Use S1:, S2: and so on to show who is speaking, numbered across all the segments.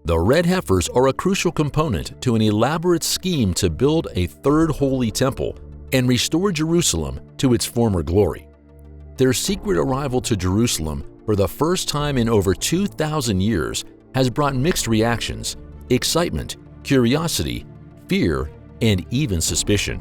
S1: The red heifers are a crucial component to an elaborate scheme to build a third holy temple and restore Jerusalem to its former glory. Their secret arrival to Jerusalem for the first time in over 2,000 years has brought mixed reactions, excitement, curiosity, fear, and even suspicion.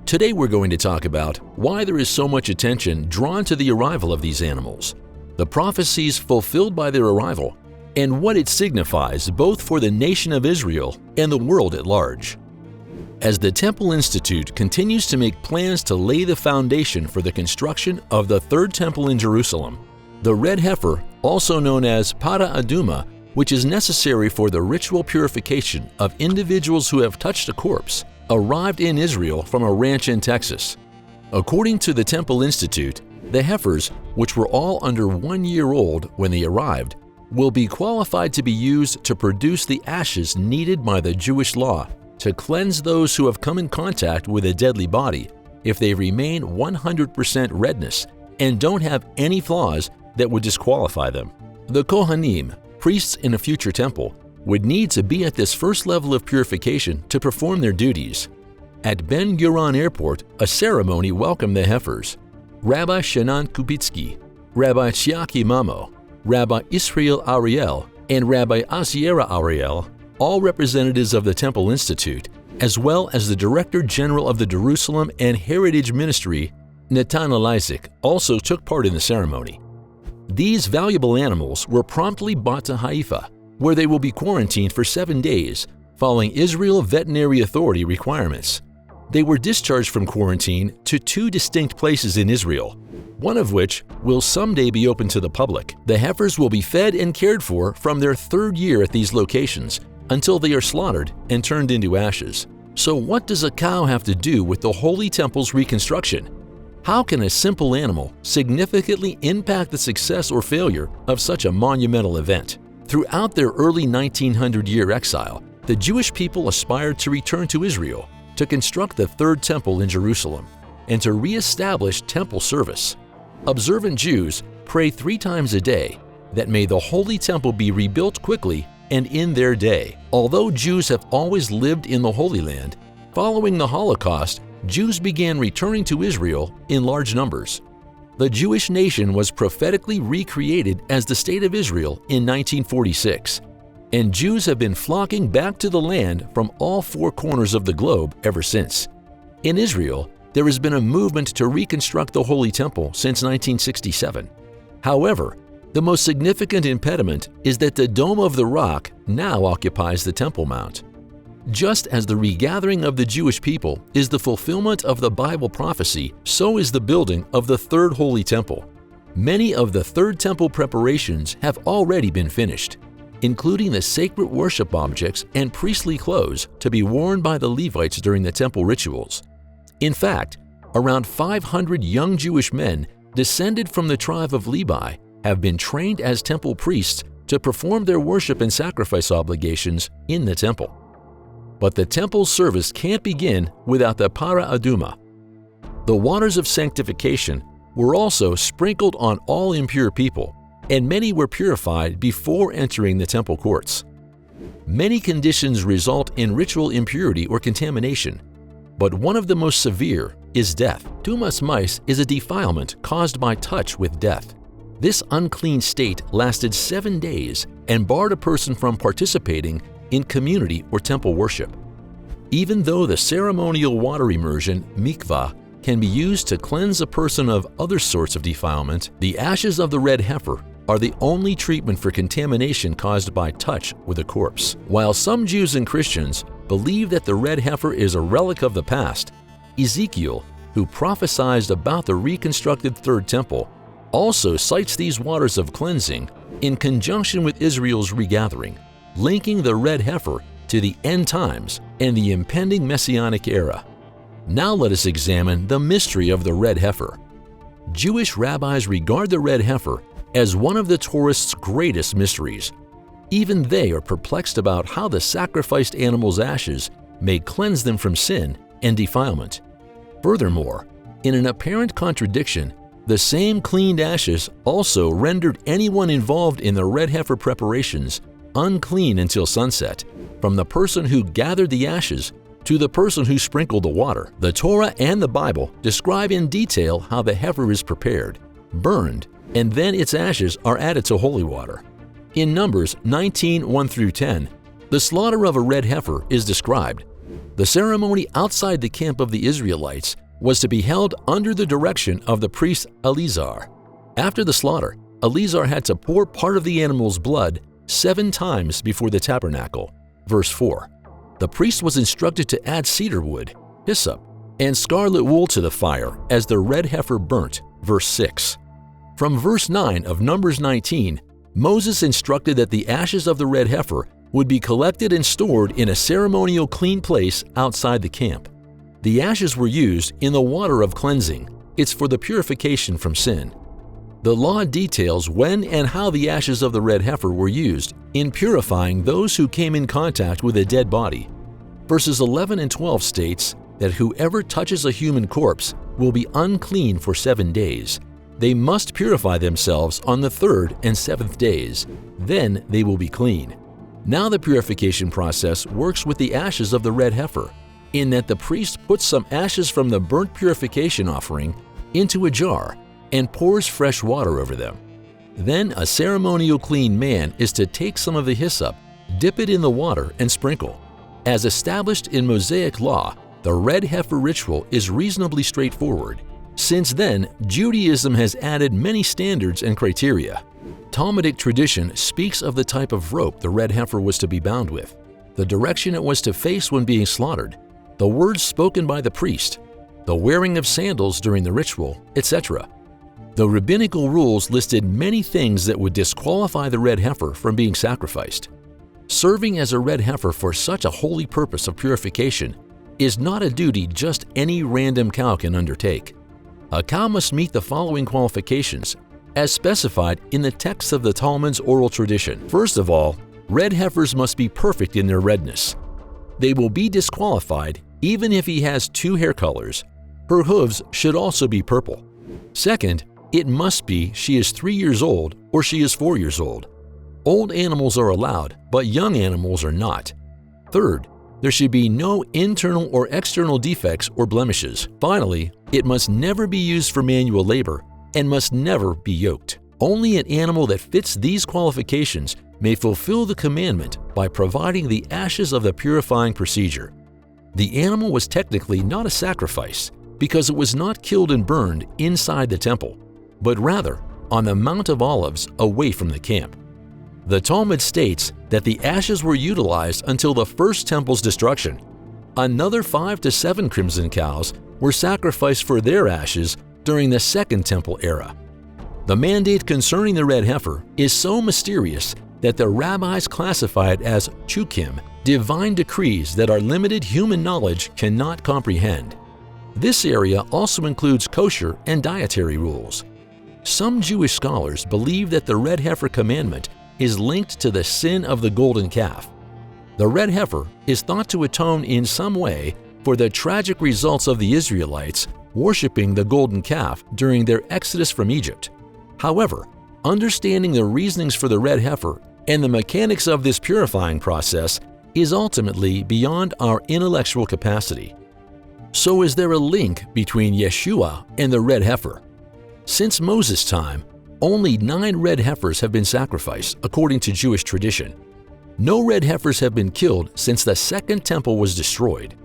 S1: Today we're going to talk about why there is so much attention drawn to the arrival of these animals, the prophecies fulfilled by their arrival, and what it signifies both for the nation of Israel and the world at large. As the Temple Institute continues to make plans to lay the foundation for the construction of the third temple in Jerusalem, the red heifer, also known as Parah Adumah, which is necessary for the ritual purification of individuals who have touched a corpse, arrived in Israel from a ranch in Texas. According to the Temple Institute, the heifers, which were all under 1 year old when they arrived, will be qualified to be used to produce the ashes needed by the Jewish law to cleanse those who have come in contact with a deadly body if they remain 100% redness and don't have any flaws that would disqualify them. The kohanim, priests in a future temple, would need to be at this first level of purification to perform their duties. At Ben-Gurion Airport, a ceremony welcomed the heifers. Rabbi Chanan Kupietzky, Rabbi Tzachi Mamo, Rabbi Yisrael Ariel, and Rabbi Azaria Ariel, all representatives of the Temple Institute, as well as the Director General of the Jerusalem and Heritage Ministry, Netanel, also took part in the ceremony. These valuable animals were promptly brought to Haifa, where they will be quarantined for 7 days, following Israel Veterinary Authority requirements. They were discharged from quarantine to 2 distinct places in Israel, one of which will someday be open to the public. The heifers will be fed and cared for from their 3rd year at these locations until they are slaughtered and turned into ashes. So what does a cow have to do with the Holy Temple's reconstruction? How can a simple animal significantly impact the success or failure of such a monumental event? Throughout their early 1900-year exile, the Jewish people aspired to return to Israel, to construct the third temple in Jerusalem, and to re-establish temple service. Observant Jews pray 3 times a day that may the Holy Temple be rebuilt quickly and in their day. Although Jews have always lived in the Holy Land, following the Holocaust, Jews began returning to Israel in large numbers. The Jewish nation was prophetically recreated as the State of Israel in 1946, and Jews have been flocking back to the land from all 4 corners of the globe ever since. In Israel, there has been a movement to reconstruct the Holy Temple since 1967. However, the most significant impediment is that the Dome of the Rock now occupies the Temple Mount. Just as the regathering of the Jewish people is the fulfillment of the Bible prophecy, so is the building of the Third Holy Temple. Many of the Third Temple preparations have already been finished, including the sacred worship objects and priestly clothes to be worn by the Levites during the temple rituals. In fact, around 500 young Jewish men descended from the tribe of Levi have been trained as temple priests to perform their worship and sacrifice obligations in the temple. But the temple's service can't begin without the Parah Adumah. The waters of sanctification were also sprinkled on all impure people, and many were purified before entering the temple courts. Many conditions result in ritual impurity or contamination, but one of the most severe is death. Tumas mice is a defilement caused by touch with death. This unclean state lasted 7 days and barred a person from participating in community or temple worship. Even though the ceremonial water immersion, mikvah, can be used to cleanse a person of other sorts of defilement, the ashes of the red heifer are the only treatment for contamination caused by touch with a corpse. While some Jews and Christians believe that the red heifer is a relic of the past, Ezekiel, who prophesied about the reconstructed Third Temple, also cites these waters of cleansing in conjunction with Israel's regathering, linking the red heifer to the end times and the impending Messianic era. Now let us examine the mystery of the red heifer. Jewish rabbis regard the red heifer as one of the Torah's greatest mysteries. Even they are perplexed about how the sacrificed animal's ashes may cleanse them from sin and defilement. Furthermore, in an apparent contradiction, the same cleaned ashes also rendered anyone involved in the red heifer preparations unclean until sunset, from the person who gathered the ashes to the person who sprinkled the water. The Torah and the Bible describe in detail how the heifer is prepared, burned, and then its ashes are added to holy water. In Numbers 19:1-10, the slaughter of a red heifer is described. The ceremony outside the camp of the Israelites was to be held under the direction of the priest Eleazar. After the slaughter, Eleazar had to pour part of the animal's blood 7 times before the tabernacle. Verse 4. The priest was instructed to add cedar wood, hyssop, and scarlet wool to the fire as the red heifer burnt. Verse 6. From verse 9 of Numbers 19, Moses instructed that the ashes of the red heifer would be collected and stored in a ceremonial clean place outside the camp. The ashes were used in the water of cleansing. It's for the purification from sin. The law details when and how the ashes of the red heifer were used in purifying those who came in contact with a dead body. Verses 11 and 12 states that whoever touches a human corpse will be unclean for 7 days. They must purify themselves on the 3rd and 7th days. Then they will be clean. Now the purification process works with the ashes of the red heifer, in that the priest puts some ashes from the burnt purification offering into a jar and pours fresh water over them. Then a ceremonial clean man is to take some of the hyssop, dip it in the water, and sprinkle. As established in Mosaic law, the red heifer ritual is reasonably straightforward. Since then, Judaism has added many standards and criteria. Talmudic tradition speaks of the type of rope the red heifer was to be bound with, the direction it was to face when being slaughtered, the words spoken by the priest, the wearing of sandals during the ritual, etc. The rabbinical rules listed many things that would disqualify the red heifer from being sacrificed. Serving as a red heifer for such a holy purpose of purification is not a duty just any random cow can undertake. A cow must meet the following qualifications, as specified in the text of the Talmud's oral tradition. First of all, red heifers must be perfect in their redness. They will be disqualified even if he has 2 hair colors. Her hooves should also be purple. Second, it must be she is 3 years old or she is 4 years old. Old animals are allowed, but young animals are not. Third, there should be no internal or external defects or blemishes. Finally, it must never be used for manual labor and must never be yoked. Only an animal that fits these qualifications may fulfill the commandment by providing the ashes of the purifying procedure. The animal was technically not a sacrifice because it was not killed and burned inside the temple, but rather on the Mount of Olives away from the camp. The Talmud states that the ashes were utilized until the first temple's destruction. Another 5 to 7 crimson cows were sacrificed for their ashes during the Second Temple era. The mandate concerning the red heifer is so mysterious that the rabbis classify it as chukim, divine decrees that our limited human knowledge cannot comprehend. This area also includes kosher and dietary rules. Some Jewish scholars believe that the red heifer commandment is linked to the sin of the golden calf. The red heifer is thought to atone in some way for the tragic results of the Israelites worshiping the golden calf during their exodus from Egypt. However, understanding the reasonings for the red heifer and the mechanics of this purifying process is ultimately beyond our intellectual capacity. So is there a link between Yeshua and the red heifer? Since Moses' time, only 9 red heifers have been sacrificed according to Jewish tradition. No red heifers have been killed since the Second Temple was destroyed.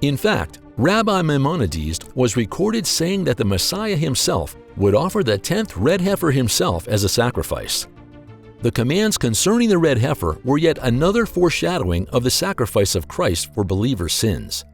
S1: In fact, Rabbi Maimonides was recorded saying that the Messiah himself would offer the 10th red heifer himself as a sacrifice. The commands concerning the red heifer were yet another foreshadowing of the sacrifice of Christ for believers' sins.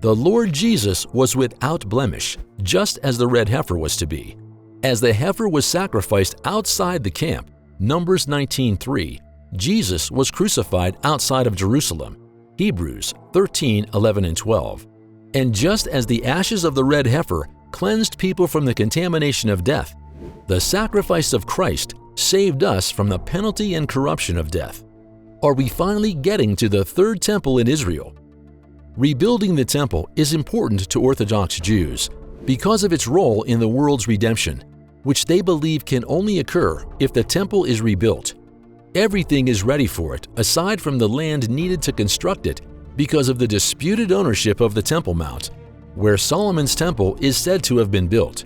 S1: The Lord Jesus was without blemish, just as the red heifer was to be. As the heifer was sacrificed outside the camp, Numbers 19:3, Jesus was crucified outside of Jerusalem, Hebrews 13:11 and 12. And just as the ashes of the red heifer cleansed people from the contamination of death, the sacrifice of Christ saved us from the penalty and corruption of death. Are we finally getting to the third temple in Israel? Rebuilding the temple is important to Orthodox Jews because of its role in the world's redemption, which they believe can only occur if the temple is rebuilt. Everything is ready for it aside from the land needed to construct it because of the disputed ownership of the Temple Mount, where Solomon's temple is said to have been built.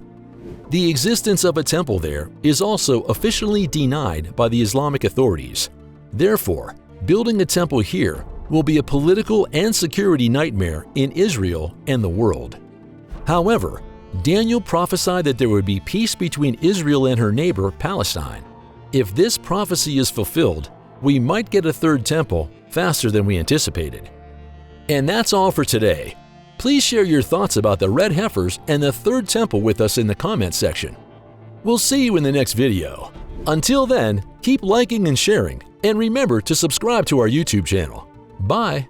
S1: The existence of a temple there is also officially denied by the Islamic authorities. Therefore, building a temple here will be a political and security nightmare in Israel and the world. However, Daniel prophesied that there would be peace between Israel and her neighbor, Palestine. If this prophecy is fulfilled, we might get a third temple faster than we anticipated. And that's all for today. Please share your thoughts about the Red Heifers and the third temple with us in the comments section. We'll see you in the next video. Until then, keep liking and sharing, and remember to subscribe to our YouTube channel. Bye!